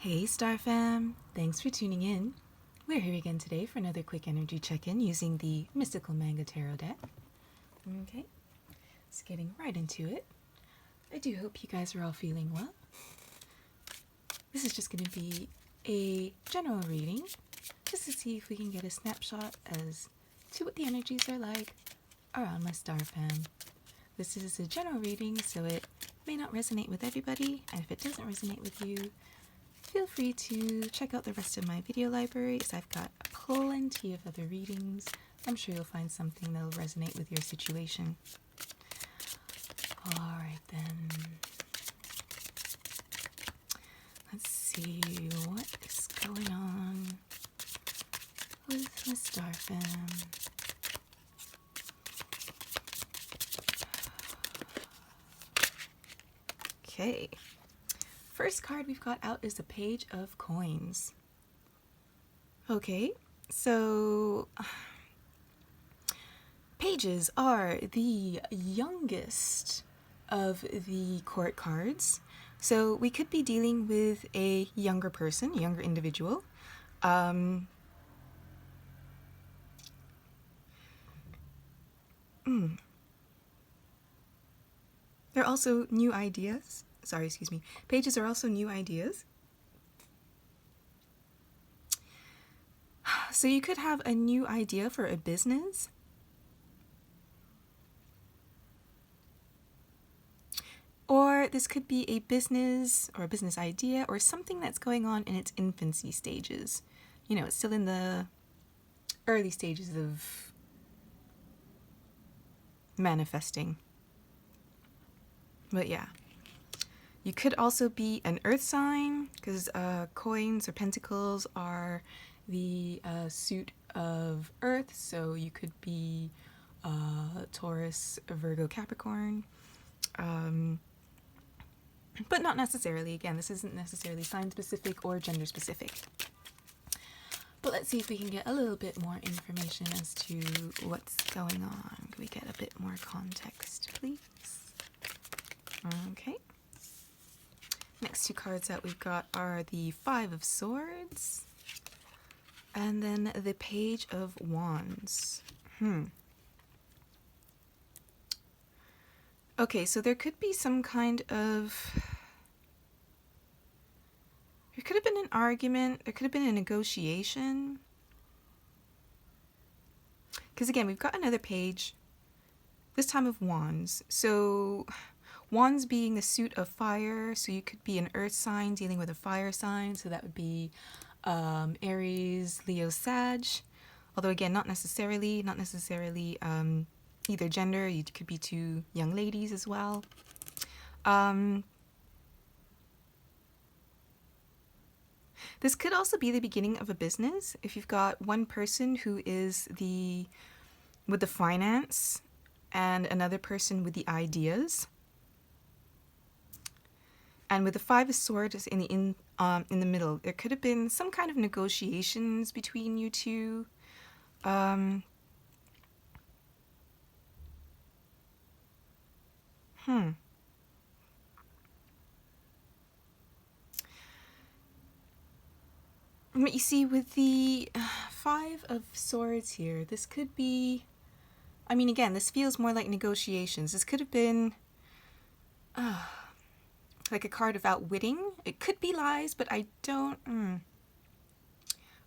Hey Star Fam, thanks for tuning in. We're here again today for another quick energy check-in using the Mystical Manga Tarot deck. Okay, just getting right into it. I do hope you guys are all feeling well. This is just going to be a general reading, just to see if we can get a snapshot as to what the energies are like around my Star Fam. This is a general reading, so it may not resonate with everybody, and if it doesn't resonate with you, feel free to check out the rest of my video library, as I've got plenty of other readings. I'm sure you'll find something that'll resonate with your situation. Alright then. Let's see what is going on with my Star Fam. Okay. First card we've got out is the Page of Coins. Okay, so pages are the youngest of the court cards. So we could be dealing with a younger person, a younger individual. They're also new ideas. Pages are also new ideas. So you could have a new idea for a business. Or this could be a business or a business idea or something that's going on in its infancy stages. You know, it's still in the early stages of manifesting. But yeah. You could also be an earth sign, because coins or pentacles are the suit of earth. So you could be Taurus, Virgo, Capricorn. But not necessarily. Again, this isn't necessarily sign specific or gender specific. But let's see if we can get a little bit more information as to what's going on. Can we get a bit more context, please? Okay. Next two cards that we've got are the Five of Swords and then the Page of Wands. Okay, so there could be some kind of... There could have been an argument. There could have been a negotiation. Because again, we've got another page, this time of Wands. So Wands being the suit of fire, so you could be an earth sign dealing with a fire sign, so that would be Aries, Leo, Sag. Although again, not necessarily either gender. You could be two young ladies as well. This could also be the beginning of a business. If you've got one person who is with the finance and another person with the ideas. And with the Five of Swords in the middle, there could have been some kind of negotiations between you two. But you see, with the Five of Swords here, this could be... I mean, again, this feels more like negotiations. This could have been like a card of outwitting. It could be lies, but I don't...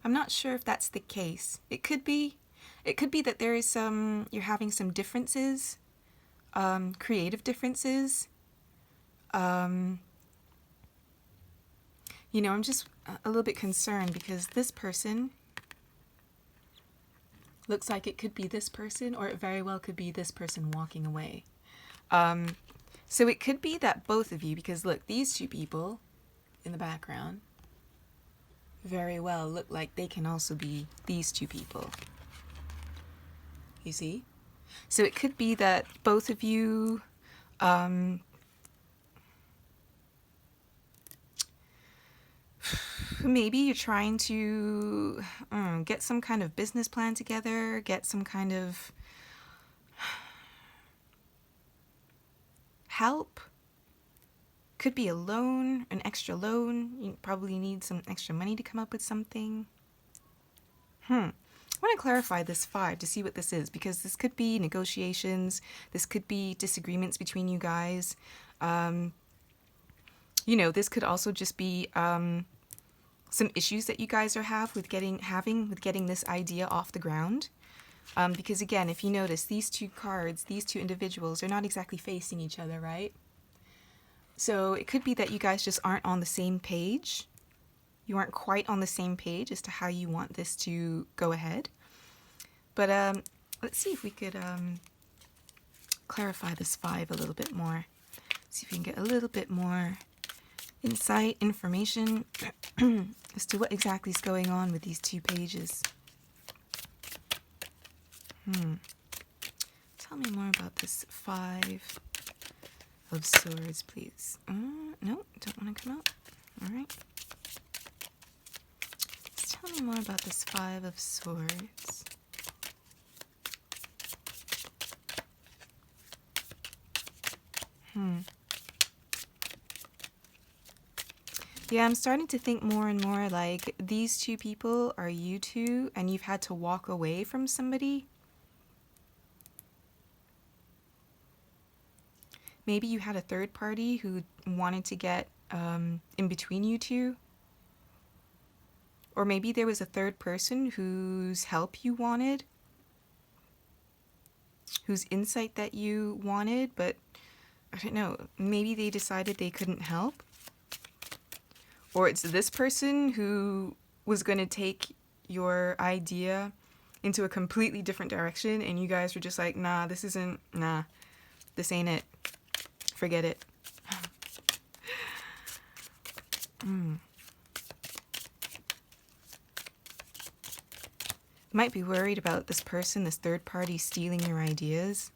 I'm not sure if that's the case. It could be that there is you're having some differences, creative differences. You know, I'm just a little bit concerned because this person looks like it could be this person, or it very well could be this person walking away. So it could be that both of you, because look, these two people in the background very well look like they can also be these two people. You see? So it could be that both of you maybe you're trying to get some kind of business plan together, get some kind of help. Could be a loan, an extra loan. You probably need some extra money to come up with something. I want to clarify this 5 to see what this is, because this could be negotiations. This could be disagreements between you guys. This could also just be some issues that you guys are having with getting this idea off the ground. Because again, if you notice, these two cards, these two individuals are not exactly facing each other, right? So it could be that you guys just aren't on the same page. You aren't quite on the same page as to how you want this to go ahead. But let's see if we could clarify this 5 a little bit more. See if we can get a little bit more insight, information as to what exactly is going on with these 2 pages. Tell me more about this 5 of Swords, please. No, don't want to come out. All right. Tell me more about this 5 of Swords. Yeah, I'm starting to think more and more like these 2 people are you 2 and you've had to walk away from somebody. Maybe you had a third party who wanted to get in between you 2. Or maybe there was a third person whose help you wanted, whose insight that you wanted, but I don't know, maybe they decided they couldn't help. Or it's this person who was going to take your idea into a completely different direction and you guys were just like, this ain't it. Forget it. Might be worried about this person, this third party, stealing your ideas.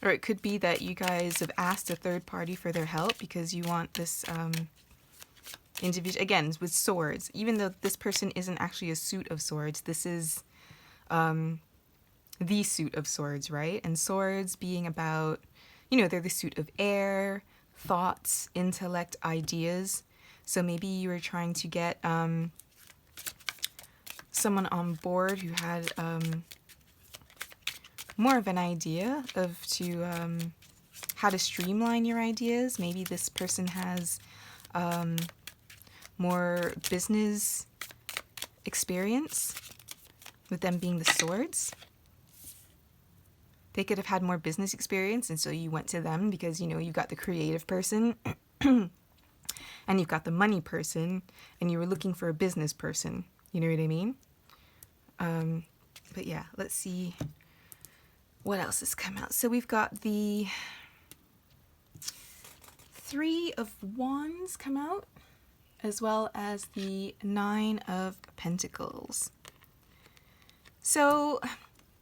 Or it could be that you guys have asked a third party for their help because you want this individual, again, with swords. Even though this person isn't actually a suit of swords, this is the suit of swords, right? And swords being about, they're the suit of air, thoughts, intellect, ideas. So maybe you were trying to get someone on board who had more of an idea of how to streamline your ideas. Maybe this person has more business experience, with them being the swords. They could have had more business experience, and so you went to them because, you've got the creative person and you've got the money person, and you were looking for a business person. You know what I mean? But yeah, let's see what else has come out. So we've got the 3 of Wands come out, as well as the 9 of Pentacles. So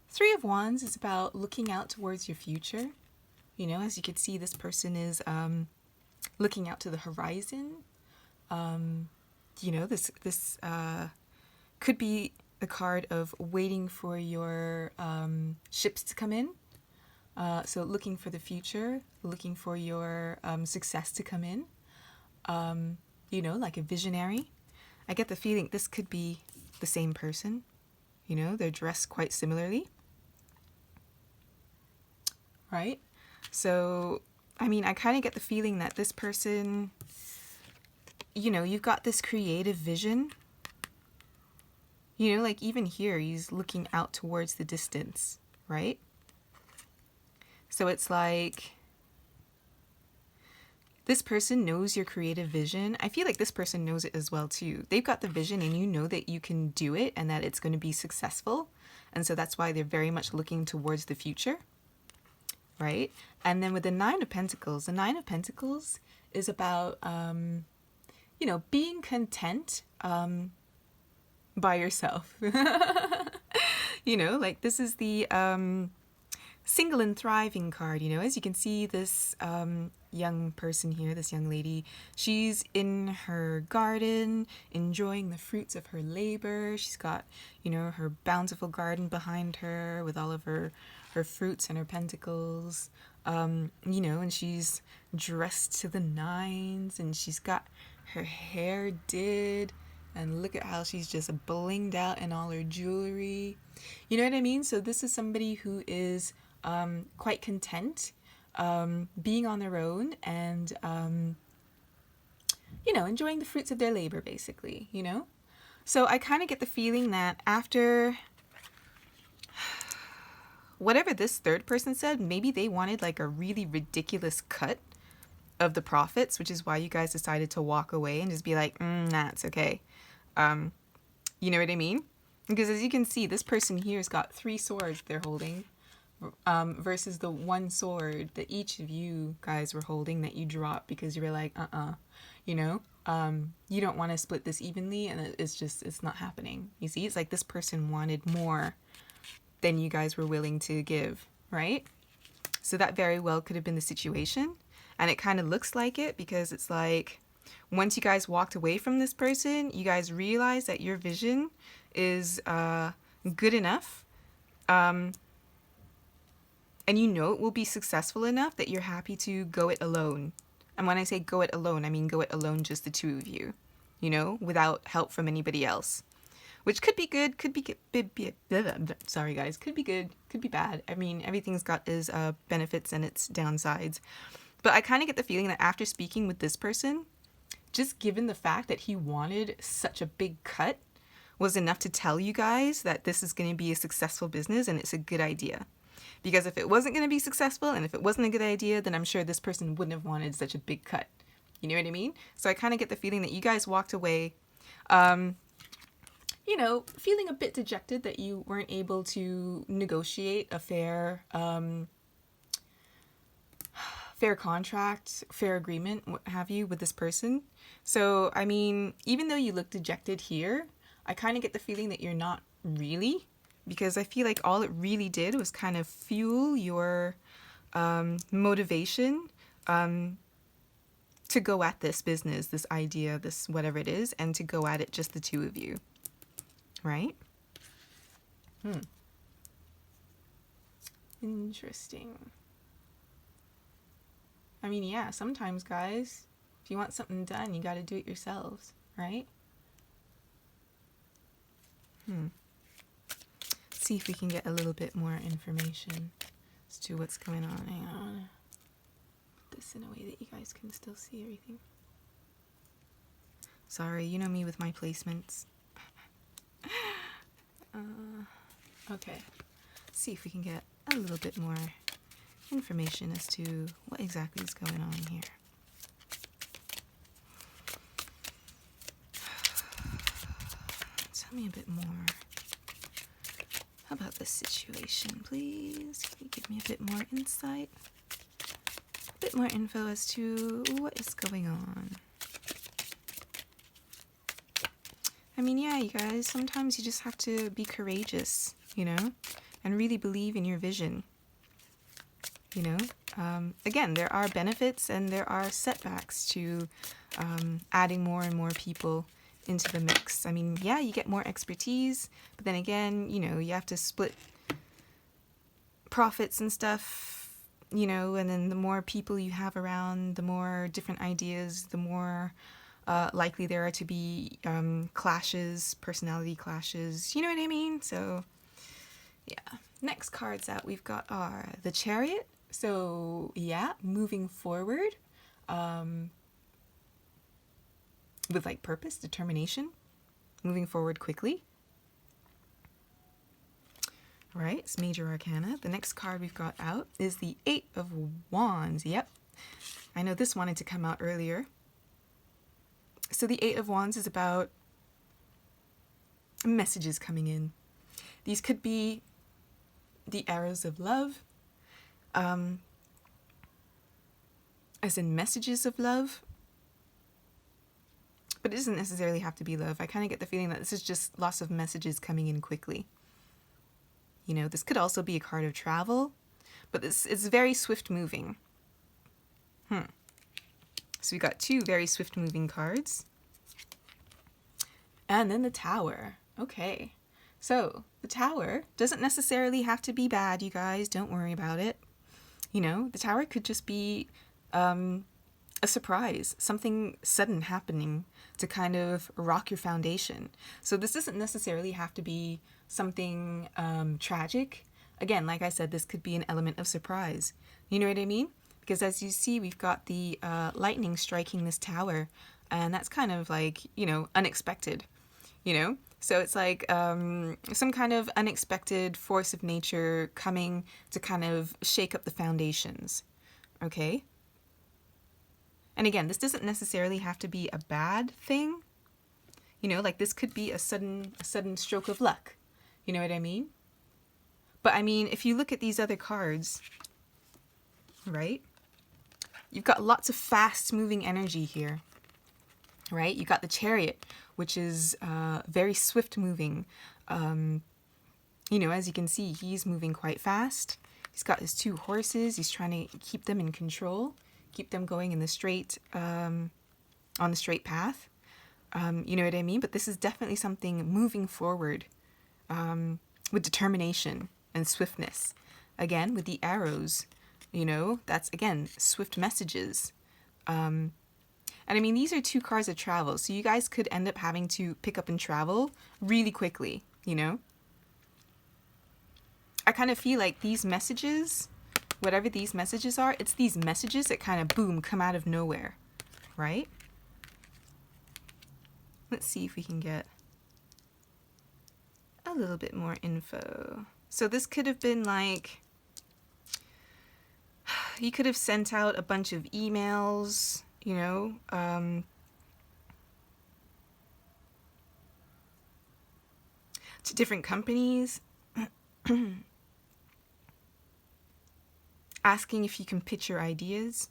3 of Wands is about looking out towards your future. As you can see, this person is looking out to the horizon. This could be a card of waiting for your ships to come in. So looking for the future, looking for your success to come in. Like a visionary. I get the feeling this could be the same person. They're dressed quite similarly. Right? So, I kind of get the feeling that this person, you've got this creative vision. Like even here, he's looking out towards the distance, right? So it's like this person knows your creative vision. I feel like this person knows it as well too. They've got the vision and you know that you can do it and that it's going to be successful. And so that's why they're very much looking towards the future, right? And then with the 9 of Pentacles, the 9 of Pentacles is about, being content by yourself. Like this is the single and thriving card. As you can see, this young person here, this young lady, she's in her garden enjoying the fruits of her labor. She's got, her bountiful garden behind her with all of her fruits and her pentacles. you know, and she's dressed to the nines, and she's got her hair did, and look at how she's just blinged out in all her jewelry. You know what I mean? So this is somebody who is quite content being on their own and, you know, enjoying the fruits of their labor, basically, you know? So I kind of get the feeling that after whatever this third person said, maybe they wanted like a really ridiculous cut of the profits, which is why you guys decided to walk away and just be like, nah, it's okay. You know what I mean? Because as you can see, this person here has got 3 swords they're holding, versus the 1 sword that each of you guys were holding that you dropped because you were like, you know, you don't want to split this evenly, and it's not happening. You see, it's like this person wanted more than you guys were willing to give, right? So that very well could have been the situation. And it kind of looks like it because it's like once you guys walked away from this person, you guys realize that your vision is good enough. And you know it will be successful enough that you're happy to go it alone. And when I say go it alone, I mean go it alone, just the 2 of you, you know, without help from anybody else. Which could be good, could be sorry guys, could be good, could be bad. I mean, everything's got its benefits and its downsides. But I kind of get the feeling that after speaking with this person, just given the fact that he wanted such a big cut was enough to tell you guys that this is going to be a successful business and it's a good idea. Because if it wasn't going to be successful and if it wasn't a good idea, then I'm sure this person wouldn't have wanted such a big cut. You know what I mean? So I kind of get the feeling that you guys walked away, you know, feeling a bit dejected that you weren't able to negotiate a fair contract, fair agreement, what have you, with this person. So, I mean, even though you look dejected here, I kind of get the feeling that you're not really, because I feel like all it really did was kind of fuel your motivation to go at this business, this idea, this whatever it is, and to go at it just the 2 of you. Right? Interesting. I mean, yeah, sometimes, guys, if you want something done, you got to do it yourselves, right? Let's see if we can get a little bit more information as to what's going on. Hang on. Put this in a way that you guys can still see everything. Sorry, you know me with my placements. Okay. Let's see if we can get a little bit more information as to what exactly is going on here. Tell me a bit more about this situation, please. Can you give me a bit more insight? A bit more info as to what is going on. I mean, yeah, you guys, sometimes you just have to be courageous, you know, and really believe in your vision. You know, again, there are benefits and there are setbacks to adding more and more people into the mix. I mean, yeah, you get more expertise, but then again, you know, you have to split profits and stuff, you know, and then the more people you have around, the more different ideas, the more likely there are to be clashes, personality clashes, you know what I mean? So, yeah. Next cards out we've got are the Chariot. So, yeah, moving forward with like purpose, determination, moving forward quickly. All right, it's Major Arcana. The next card we've got out is the 8 of Wands. Yep, I know this wanted to come out earlier. So the 8 of Wands is about messages coming in. These could be the arrows of love, as in messages of love, but it doesn't necessarily have to be love. I kind of get the feeling that this is just lots of messages coming in quickly. You know, this could also be a card of travel, but this is very swift moving. So we got 2 very swift moving cards. And then the Tower. Okay. So the Tower doesn't necessarily have to be bad, you guys. Don't worry about it. You know, the Tower could just be a surprise, something sudden happening to kind of rock your foundation. So this doesn't necessarily have to be something tragic. Again, like I said, this could be an element of surprise. You know what I mean? Because as you see, we've got the lightning striking this tower, and that's kind of like, you know, unexpected, you know? So it's like some kind of unexpected force of nature coming to kind of shake up the foundations, okay? And again, this doesn't necessarily have to be a bad thing. You know, like this could be a sudden stroke of luck. You know what I mean? But I mean, if you look at these other cards, right? You've got lots of fast moving energy here, right? You got the Chariot, which is very swift moving. You know, as you can see, he's moving quite fast. He's got his 2 horses. He's trying to keep them in control, keep them going in the straight, on the straight path. You know what I mean? But this is definitely something moving forward with determination and swiftness. Again, with the arrows, you know, that's, again, swift messages. And I mean, these are 2 cards of travel, so you guys could end up having to pick up and travel really quickly, you know? I kind of feel like these messages, whatever these messages are, it's these messages that kind of, boom, come out of nowhere, right? Let's see if we can get a little bit more info. So this could have been like, you could have sent out a bunch of emails, you know, to different companies, asking if you can pitch your ideas.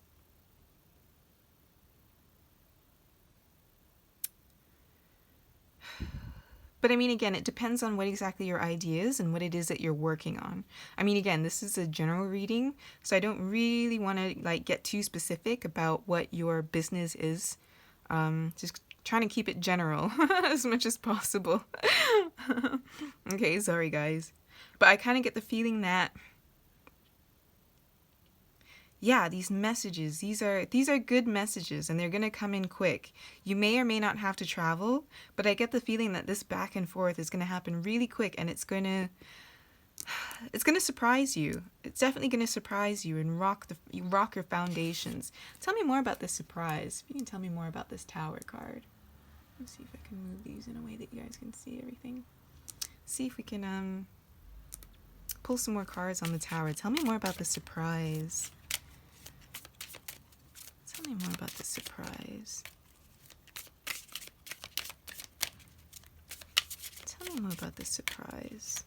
But I mean, again, it depends on what exactly your idea is and what it is that you're working on. I mean, again, this is a general reading, so I don't really want to like get too specific about what your business is. Just trying to keep it general as much as possible. Okay, sorry guys. But I kind of get the feeling that, yeah, these messages, these are good messages, and they're going to come in quick. You may or may not have to travel, but I get the feeling that this back and forth is going to happen really quick, and it's going to surprise you. It's definitely going to surprise you and rock your foundations. Tell me more about this surprise. If you can tell me more about this Tower card. Let's see if I can move these in a way that you guys can see everything. See if we can pull some more cards on the Tower. Tell me more about the surprise. Tell me more about the surprise. Tell me more about the surprise.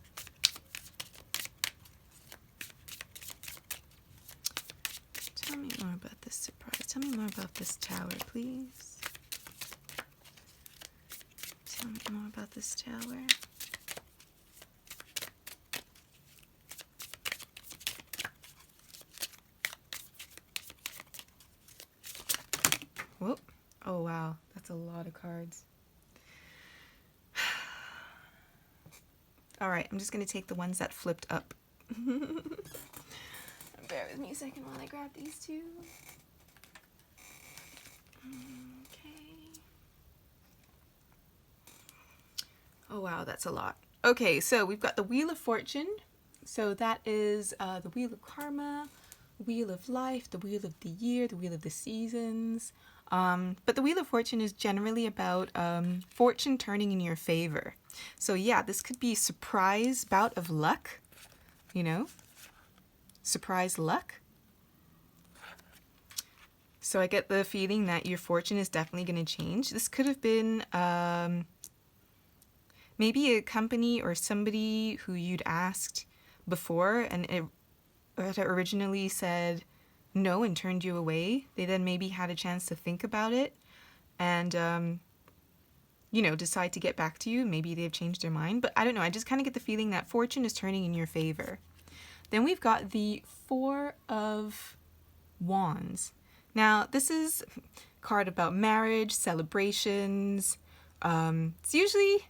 Tell me more about this surprise. Tell me more about this Tower, please. Tell me more about this Tower. Whoop. Oh, wow. That's a lot of cards. All right, I'm just going to take the ones that flipped up. Bear with me a second while I grab these 2. Okay. Oh, wow, that's a lot. Okay, so we've got the Wheel of Fortune. So that is the Wheel of Karma, Wheel of Life, the Wheel of the Year, the Wheel of the Seasons. But the Wheel of Fortune is generally about fortune turning in your favor. So yeah, this could be a surprise bout of luck, you know, surprise luck. So I get the feeling that your fortune is definitely going to change. This could have been maybe a company or somebody who you'd asked before and it originally said no and turned you away. They then maybe had a chance to think about it and, you know, decide to get back to you. Maybe they've changed their mind, but I don't know. I just kind of get the feeling that fortune is turning in your favor. Then we've got the 4 of Wands. Now, this is a card about marriage, celebrations. It's usually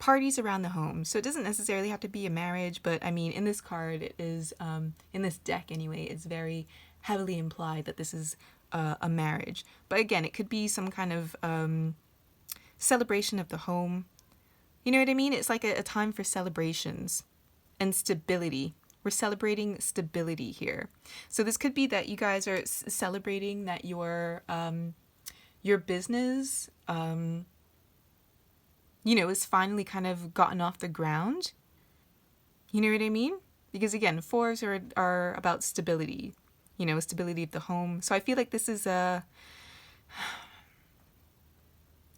parties around the home. So it doesn't necessarily have to be a marriage, but I mean, in this card, it is, in this deck anyway, it's very heavily implied that this is a marriage. But again, it could be some kind of celebration of the home. You know what I mean? It's like a time for celebrations and stability. We're celebrating stability here. So this could be that you guys are celebrating that your business, is finally kind of gotten off the ground. You know what I mean? Because again, fours are about stability, stability of the home. So I feel like this is and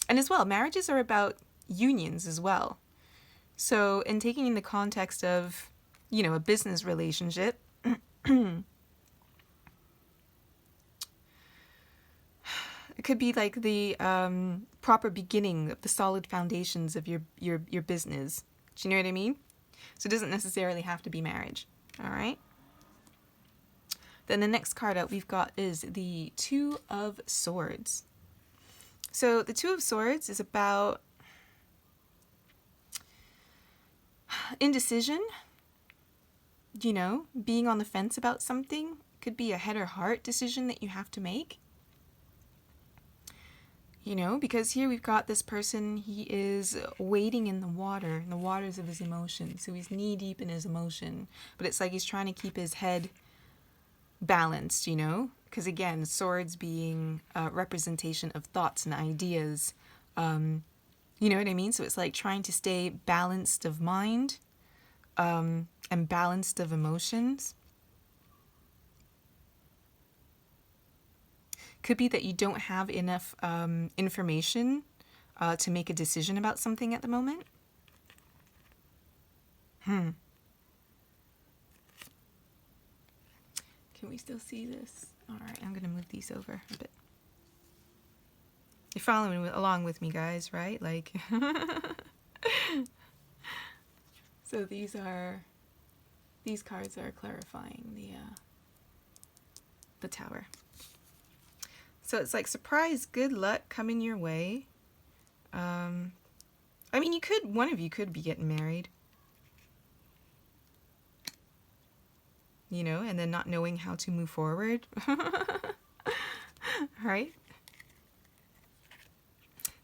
as well, marriages are about unions as well. So in taking in the context of, a business relationship, it could be like the proper beginning of the solid foundations of your business. Do you know what I mean? So it doesn't necessarily have to be marriage. All right. Then the next card out we've got is the Two of Swords. So the Two of Swords is about indecision, being on the fence about something. Could be a head or heart decision that you have to make. Because here we've got this person, he is wading in the waters of his emotion. So he's knee deep in his emotion. But it's like he's trying to keep his head balanced, Because again, swords being a representation of thoughts and ideas. You know what I mean? So it's like trying to stay balanced of mind and balanced of emotions. Could be that you don't have enough information to make a decision about something at the moment. Can we still see this? All right, I'm going to move these over a bit. You're following along with me, guys, right? Like, so these cards are clarifying the Tower. So it's like surprise, good luck coming your way. I mean, one of you could be getting married. And then not knowing how to move forward. Right?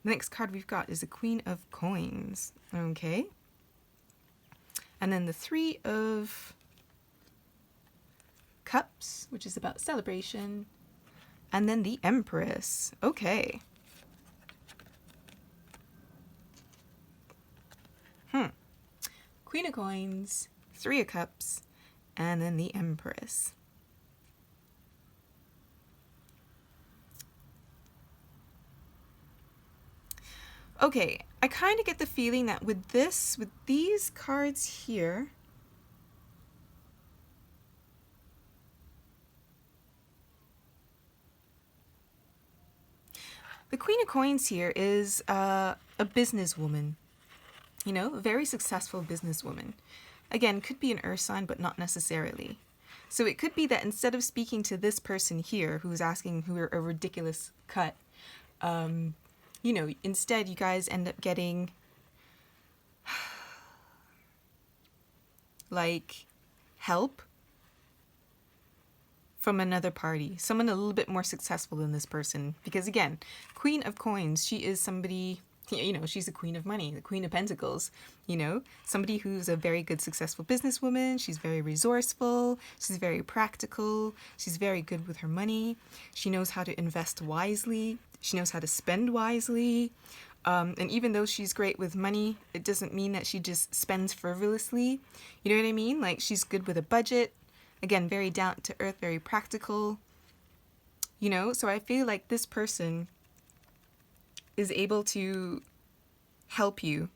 The next card we've got is the Queen of Coins. Okay. And then the Three of Cups, which is about celebration. And then the Empress. Okay. Queen of Coins, Three of Cups, and then the Empress. Okay, I kind of get the feeling that with these cards here, the Queen of Coins here is a businesswoman, a very successful businesswoman. Again, could be an earth sign, but not necessarily. So it could be that instead of speaking to this person here who's asking who a ridiculous cut, instead you guys end up getting like help from another party, someone a little bit more successful than this person. Because again, Queen of Coins, she is somebody, she's the Queen of Money, the Queen of Pentacles, somebody who's a very good, successful businesswoman. She's very resourceful. She's very practical. She's very good with her money. She knows how to invest wisely. She knows how to spend wisely. And even though she's great with money, it doesn't mean that she just spends frivolously. You know what I mean? Like, she's good with a budget. Again, very down to earth, very practical. So I feel like this person is able to help you.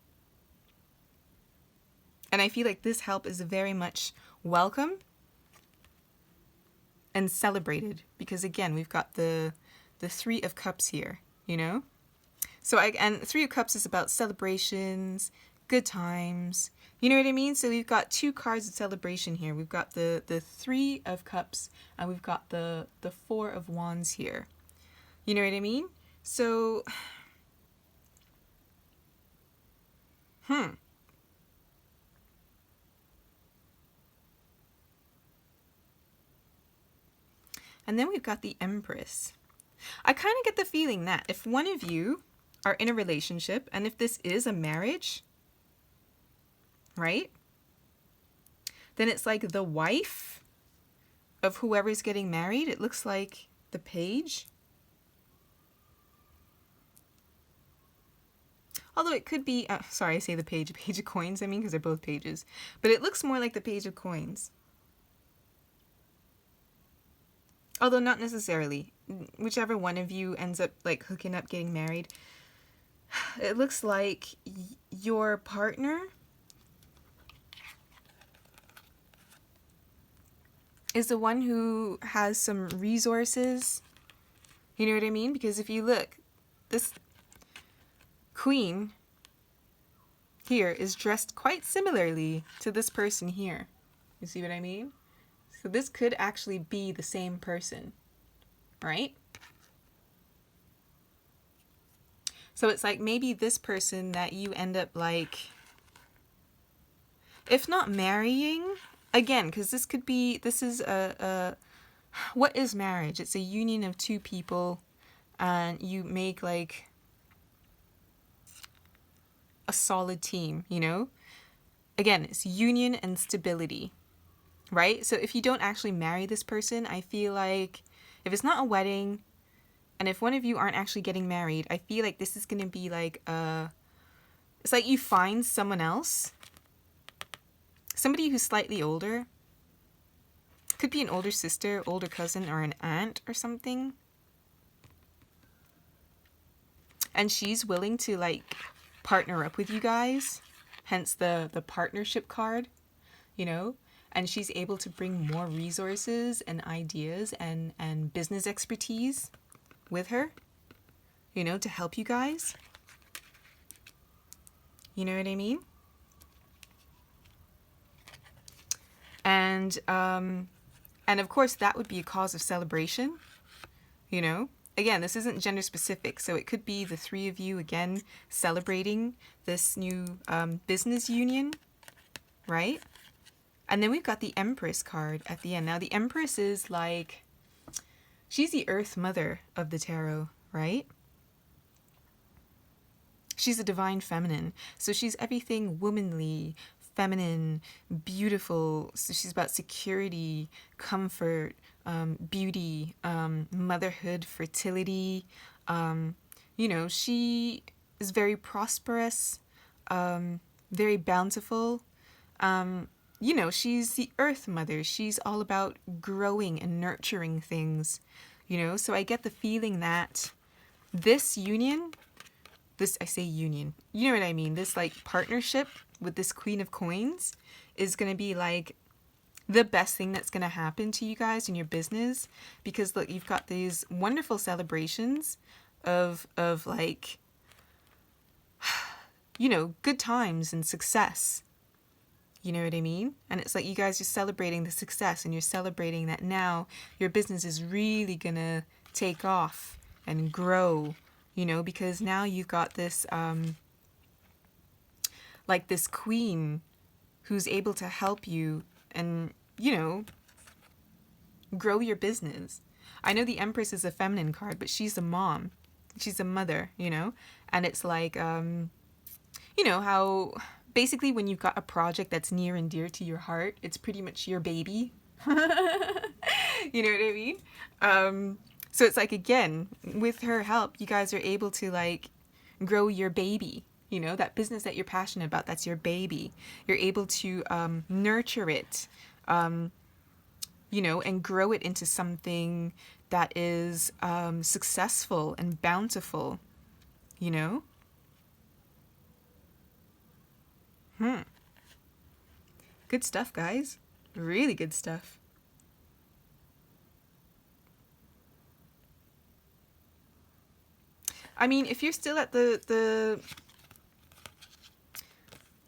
And I feel like this help is very much welcome and celebrated. Because again, we've got the Three of Cups here, So and Three of Cups is about celebrations, good times. You know what I mean? So we've got two cards of celebration here. We've got the Three of Cups and we've got the Four of Wands here. You know what I mean? So Hmm. And then we've got the Empress. I kind of get the feeling that if one of you are in a relationship, and if this is a marriage, right? Then it's like the wife of whoever's getting married. It looks like the page. Although it could be, sorry, I say the page of coins, I mean, because they're both pages. But it looks more like the page of coins. Although not necessarily. Whichever one of you ends up like hooking up, getting married, it looks like your partner is the one who has some resources. You know what I mean? Because if you look, this queen here is dressed quite similarly to this person here. You see what I mean? So this could actually be the same person, right? So it's like maybe this person that you end up like, if not marrying, again, because this is what is marriage? It's a union of two people, and you make like a solid team, you know? Again, it's union and stability, right? So if you don't actually marry this person, I feel like if it's not a wedding, and if one of you aren't actually getting married, I feel like this is going to be like it's like you find someone else, somebody who's slightly older. Could be an older sister, older cousin, or an aunt or something. And she's willing to like partner up with you guys, hence the partnership card, you know? And she's able to bring more resources and ideas and business expertise with her, you know, to help you guys. You know what I mean? And of course that would be a cause of celebration, you know? Again, this isn't gender specific, so it could be the three of you again celebrating this new business union, right? And then we've got the Empress card at the end. Now the Empress is like, she's the Earth Mother of the tarot, right? She's a divine feminine. So she's everything womanly, feminine, beautiful. So she's about security, comfort, beauty, motherhood, fertility. You know, she is very prosperous, very bountiful. You know, she's the Earth Mother. She's all about growing and nurturing things, you know? So I get the feeling that this union, I say union, you know what I mean? This like partnership with this Queen of Coins is going to be like the best thing that's going to happen to you guys in your business, because look, you've got these wonderful celebrations of like, you know, good times and success. You know what I mean? And it's like you guys are celebrating the success, and you're celebrating that now your business is really gonna take off and grow, you know, because now you've got this like this queen who's able to help you and, you know, grow your business. I know the Empress is a feminine card, but she's a mom. She's a mother, you know? And it's like you know how basically when you've got a project that's near and dear to your heart, it's pretty much your baby. You know what I mean? So it's like, again, with her help, you guys are able to like grow your baby. You know, that business that you're passionate about, that's your baby. You're able to nurture it, you know, and grow it into something that is successful and bountiful, you know? Good stuff, guys. Really good stuff. I mean, if you're still at the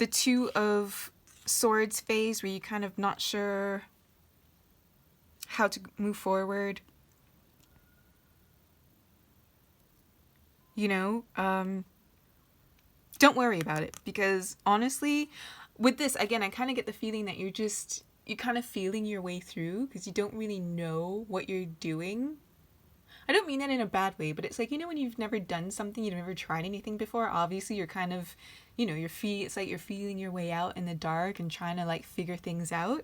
Two of Swords phase where you're kind of not sure how to move forward, you know, don't worry about it, because honestly, with this, again, I kind of get the feeling that you're kind of feeling your way through because you don't really know what you're doing. I don't mean that in a bad way, but it's like, when you've never done something, you've never tried anything before, obviously you're kind of, it's like you're feeling your way out in the dark and trying to like figure things out.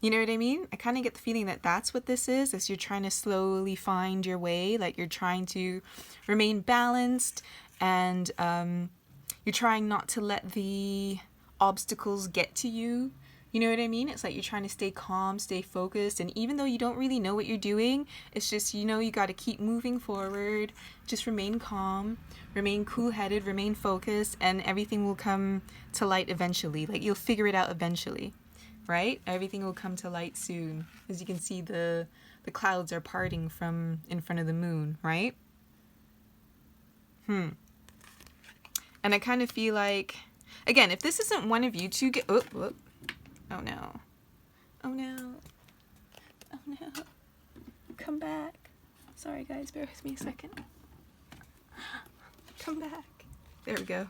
You know what I mean? I kind of get the feeling that that's what this is, as you're trying to slowly find your way, like you're trying to remain balanced, and you're trying not to let the obstacles get to you. You know what I mean? It's like you're trying to stay calm, stay focused, and even though you don't really know what you're doing, it's just, you got to keep moving forward, just remain calm, remain cool-headed, remain focused, and everything will come to light eventually. Like, you'll figure it out eventually, right? Everything will come to light soon. As you can see, the clouds are parting from in front of the moon, right? And I kind of feel like, again, if this isn't one of you two, oh no. Oh no. Oh no. Come back. Sorry guys, bear with me a second. Come back. There we go.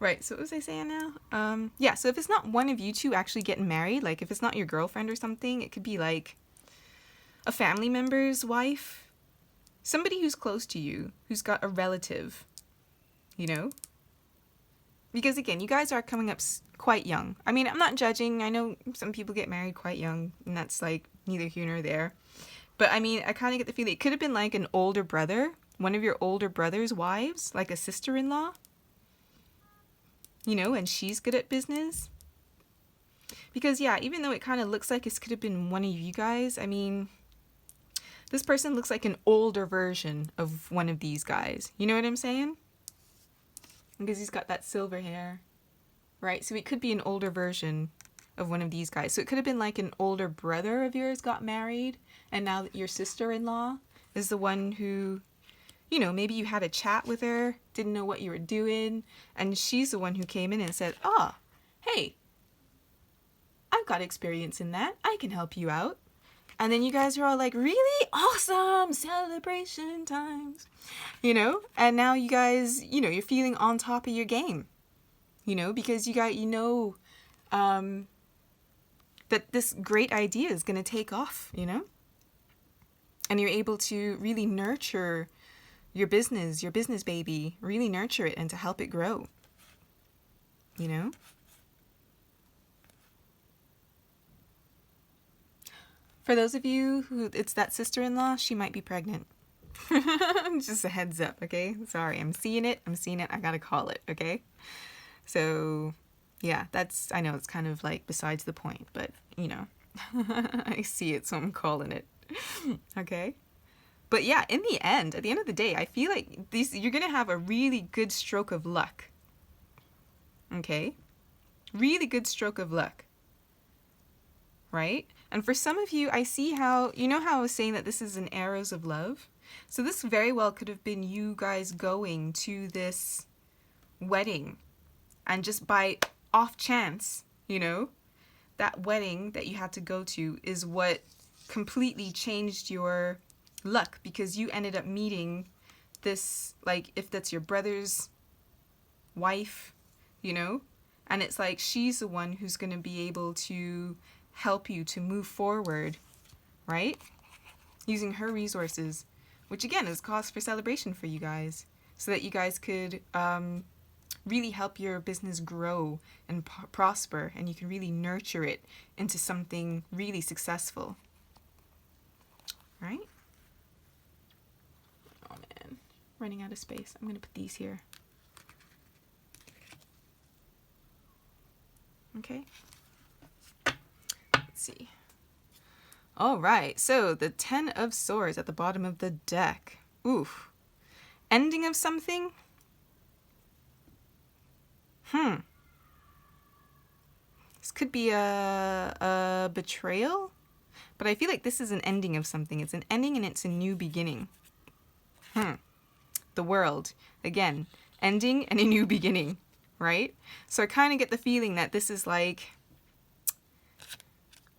Right, so what was I saying now? Yeah, so if it's not one of you two actually getting married, like if it's not your girlfriend or something, it could be like a family member's wife. Somebody who's close to you, who's got a relative, Because again, you guys are coming up quite young. I mean, I'm not judging. I know some people get married quite young, and that's like neither here nor there. But I mean, I kind of get the feeling it could have been like an older brother, one of your older brother's wives, like a sister-in-law. And she's good at business. Because yeah, even though it kind of looks like this could have been one of you guys, I mean, this person looks like an older version of one of these guys. You know what I'm saying? Because he's got that silver hair, right? So it could be an older version of one of these guys. So it could have been like an older brother of yours got married, and now your sister-in-law is the one who, maybe you had a chat with her, didn't know what you were doing, and she's the one who came in and said, hey, I've got experience in that. I can help you out. And then you guys are all like, really? Awesome! Celebration times. And now you guys, you're feeling on top of your game. Because you got, that this great idea is going to take off, And you're able to really nurture your business baby, really nurture it and to help it grow. For those of you who it's that sister-in-law, she might be pregnant. Just a heads up, okay? Sorry, I'm seeing it. I gotta call it, okay? So, yeah, I know it's kind of like besides the point, but, I see it, so I'm calling it. Okay? But yeah, at the end of the day, I feel like you're gonna have a really good stroke of luck. Okay? Really good stroke of luck. Right? And for some of you, I see how, how I was saying that this is an arrows of love? So this very well could have been you guys going to this wedding, and just by off chance, that wedding that you had to go to is what completely changed your luck, because you ended up meeting this, like, if that's your brother's wife, and it's like she's the one who's going to be able to help you to move forward, right? Using her resources, which again is cause for celebration for you guys, so that you guys could really help your business grow and prosper, and you can really nurture it into something really successful, right? Oh man, running out of space. I'm gonna put these here. Okay. Let's see. All right, so the 10 of Swords at the bottom of the deck. Oof. Ending of something? This could be a betrayal, but I feel like this is an ending of something. It's an ending and it's a new beginning. The World. Again, ending and a new beginning, right? So I kind of get the feeling that this is like,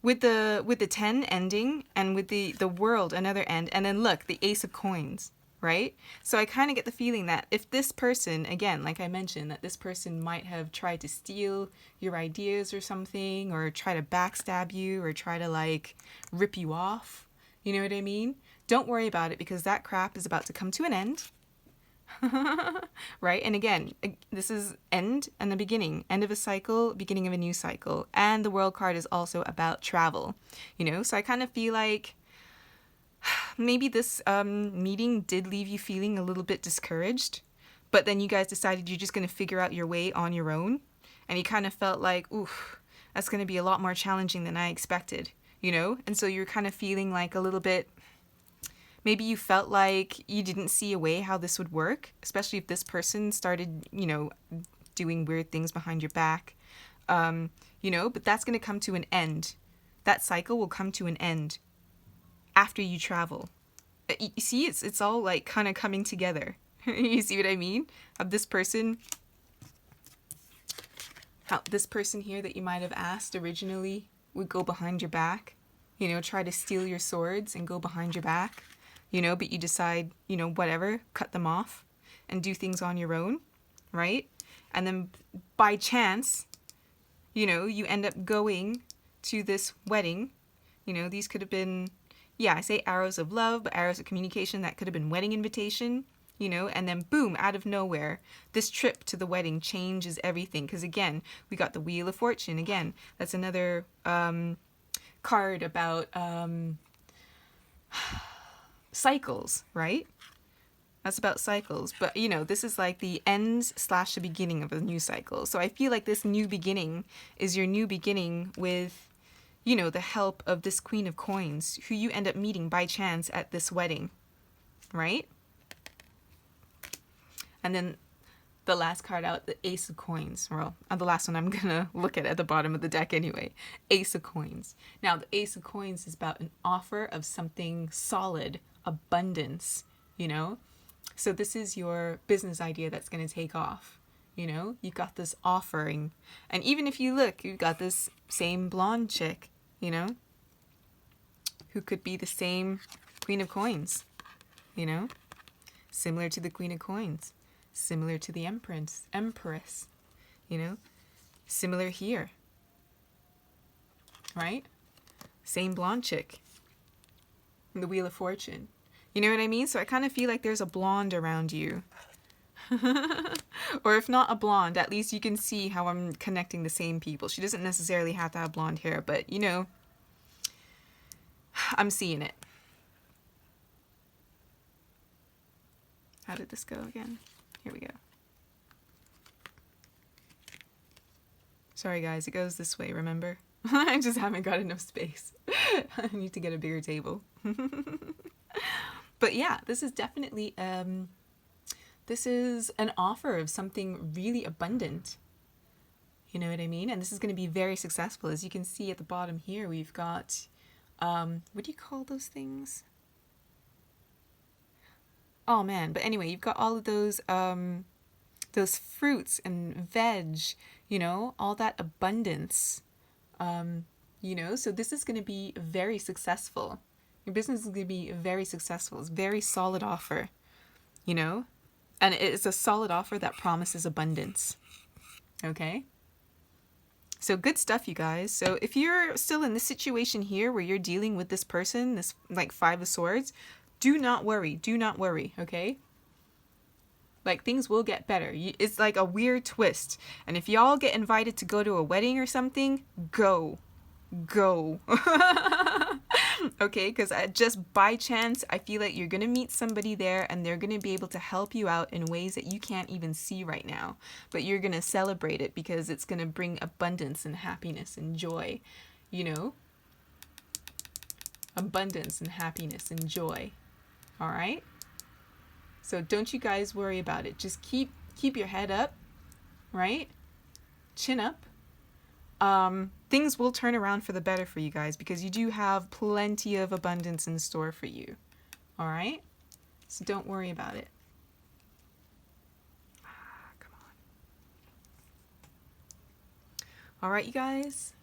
with the 10 ending, and with the World another end, and then look, the Ace of Coins, right? So I kind of get the feeling that if this person, again, like I mentioned, that this person might have tried to steal your ideas or something, or try to backstab you, or try to like rip you off, you know what I mean? Don't worry about it, because that crap is about to come to an end. Right? And again, this is end and the beginning, end of a cycle, beginning of a new cycle. And the world card is also about travel, you know? So I kind of feel like maybe this meeting did leave you feeling a little bit discouraged, but then you guys decided you're just going to figure out your way on your own. And you kind of felt like, oof, that's going to be a lot more challenging than I expected, you know? And so you're kind of feeling like a little bit, maybe you felt like you didn't see a way how this would work, especially if this person started, you know, doing weird things behind your back, you know, but that's going to come to an end. That cycle will come to an end after you travel. You see, it's all like kind of coming together. You see what I mean? Of this person, how this person here that you might have asked originally would go behind your back, you know, try to steal your swords and go behind your back, you know, but you decide, you know, whatever, cut them off and do things on your own, right? And then by chance, you know, you end up going to this wedding. You know, these could have been, yeah, I say arrows of love, but arrows of communication, that could have been wedding invitation, you know, and then boom, out of nowhere, this trip to the wedding changes everything. Because again, we got the Wheel of Fortune. Again, that's another card about cycles, right? That's about cycles. But, you know, this is like the end / the beginning of a new cycle. So I feel like this new beginning is your new beginning with, you know, the help of this Queen of Coins, who you end up meeting by chance at this wedding, right? And then the last card out, the Ace of Coins. Well, the last one I'm going to look at the bottom of the deck anyway. Ace of Coins. Now, the Ace of Coins is about an offer of something solid, abundance, you know? So this is your business idea that's going to take off. You know, you've got this offering. And even if you look, you've got this same blonde chick, you know, who could be the same Queen of Coins, you know, similar to the Queen of Coins, similar to the Empress, you know, similar here, right? Same blonde chick, the Wheel of Fortune. You know what I mean? So I kind of feel like there's a blonde around you. Or if not a blonde, at least you can see how I'm connecting the same people. She doesn't necessarily have to have blonde hair, but you know, I'm seeing it. How did this go again? Here we go. Sorry guys, it goes this way, remember? I just haven't got enough space. I need to get a bigger table. But yeah, this is definitely this is an offer of something really abundant. You know what I mean? And this is going to be very successful. As you can see at the bottom here, we've got, what do you call those things? Oh man, but anyway, you've got all of those fruits and veg, you know, all that abundance, you know, so this is going to be very successful. Your business is going to be very successful. It's a very solid offer, you know, and it's a solid offer that promises abundance. Okay. So good stuff, you guys. So if you're still in this situation here where you're dealing with this person, this like 5 of Swords, do not worry. Do not worry. Okay. Like things will get better. It's like a weird twist. And if y'all get invited to go to a wedding or something, go. Okay, because just by chance, I feel like you're going to meet somebody there and they're going to be able to help you out in ways that you can't even see right now. But you're going to celebrate it because it's going to bring abundance and happiness and joy, you know? Abundance and happiness and joy. All right? So don't you guys worry about it. Just keep your head up, right? Chin up. Things will turn around for the better for you guys because you do have plenty of abundance in store for you. All right? So don't worry about it. Come on. All right, you guys.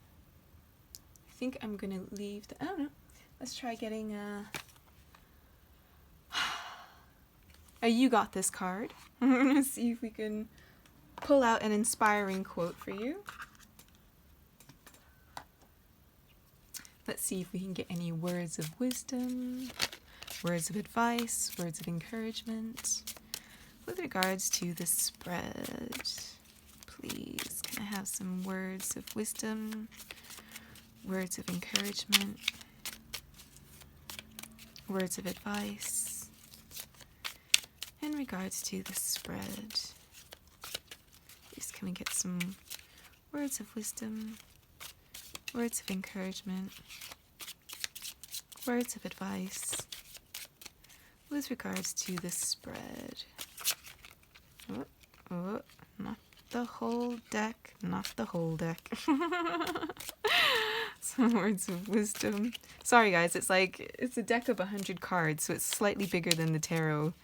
I think I'm going to leave I don't know. Let's try getting You got this card. I'm going to see if we can pull out an inspiring quote for you. Let's see if we can get any words of wisdom, words of advice, words of encouragement with regards to the spread. Please, can I have some words of wisdom, words of encouragement, words of advice in regards to the spread? Please, can we get some words of wisdom, words of encouragement, words of advice with regards to the spread? Oh, not the whole deck, not the whole deck. Some words of wisdom. Sorry guys, it's a deck of 100 cards, so it's slightly bigger than the tarot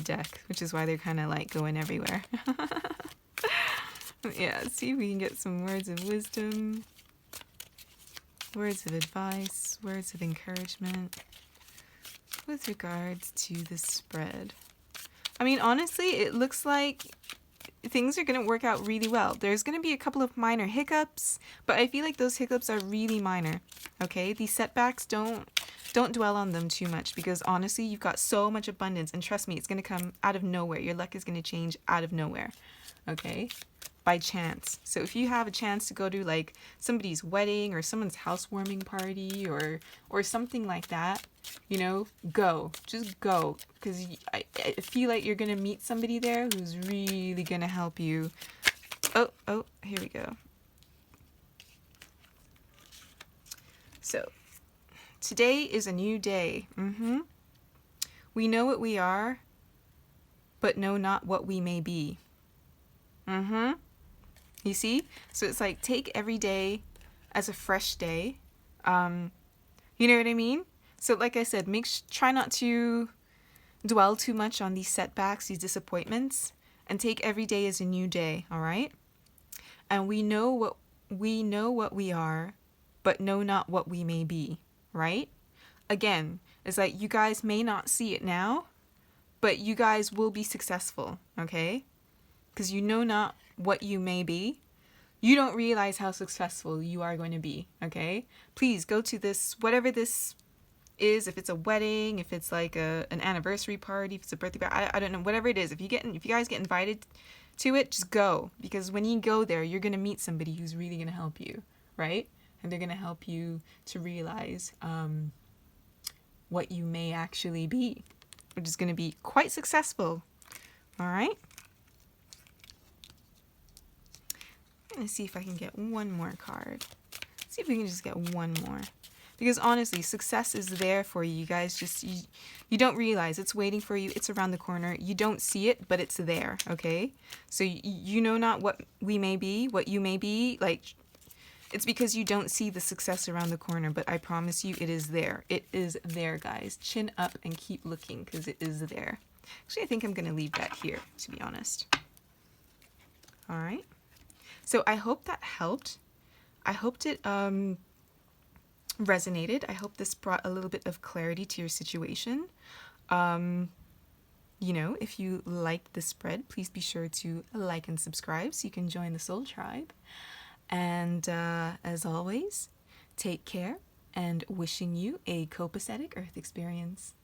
deck, which is why they're kind of like going everywhere. Yeah, see if we can get some words of wisdom, words of advice, words of encouragement with regards to the spread. I mean, honestly, it looks like things are going to work out really well. There's going to be a couple of minor hiccups, but I feel like those hiccups are really minor, okay? These setbacks, don't dwell on them too much, because honestly, you've got so much abundance, and trust me, it's going to come out of nowhere. Your luck is going to change out of nowhere, okay? By chance. So if you have a chance to go to like somebody's wedding or someone's housewarming party or something like that, you know, go. Just go. Because I feel like you're going to meet somebody there who's really going to help you. Oh, here we go. So, today is a new day. We know what we are, but know not what we may be. You see? So it's like, take every day as a fresh day. You know what I mean? So like I said, try not to dwell too much on these setbacks, these disappointments, and take every day as a new day, all right? And we know what we are, but know not what we may be, right? Again, it's like you guys may not see it now, but you guys will be successful, okay? Because you know not what you may be. You don't realize how successful you are going to be, okay? Please go to this, whatever this is, if it's a wedding, if it's like an anniversary party, if it's a birthday party, I don't know, whatever it is. If you guys get invited to it, just go. Because when you go there, you're going to meet somebody who's really going to help you, right? And they're going to help you to realize what you may actually be, which is going to be quite successful, all right? I'm going to see if I can get one more card. See if we can just get one more. Because honestly, success is there for you. You guys just, you don't realize it's waiting for you. It's around the corner. You don't see it, but it's there, okay? So you know not what we may be, what you may be. Like, it's because you don't see the success around the corner, but I promise you it is there. It is there, guys. Chin up and keep looking, because it is there. Actually, I think I'm going to leave that here, to be honest. All right. So I hope that helped. I hoped it resonated. I hope this brought a little bit of clarity to your situation. You know, if you liked the spread, please be sure to like and subscribe so you can join the Soul Tribe. And as always, take care, and wishing you a copacetic Earth experience.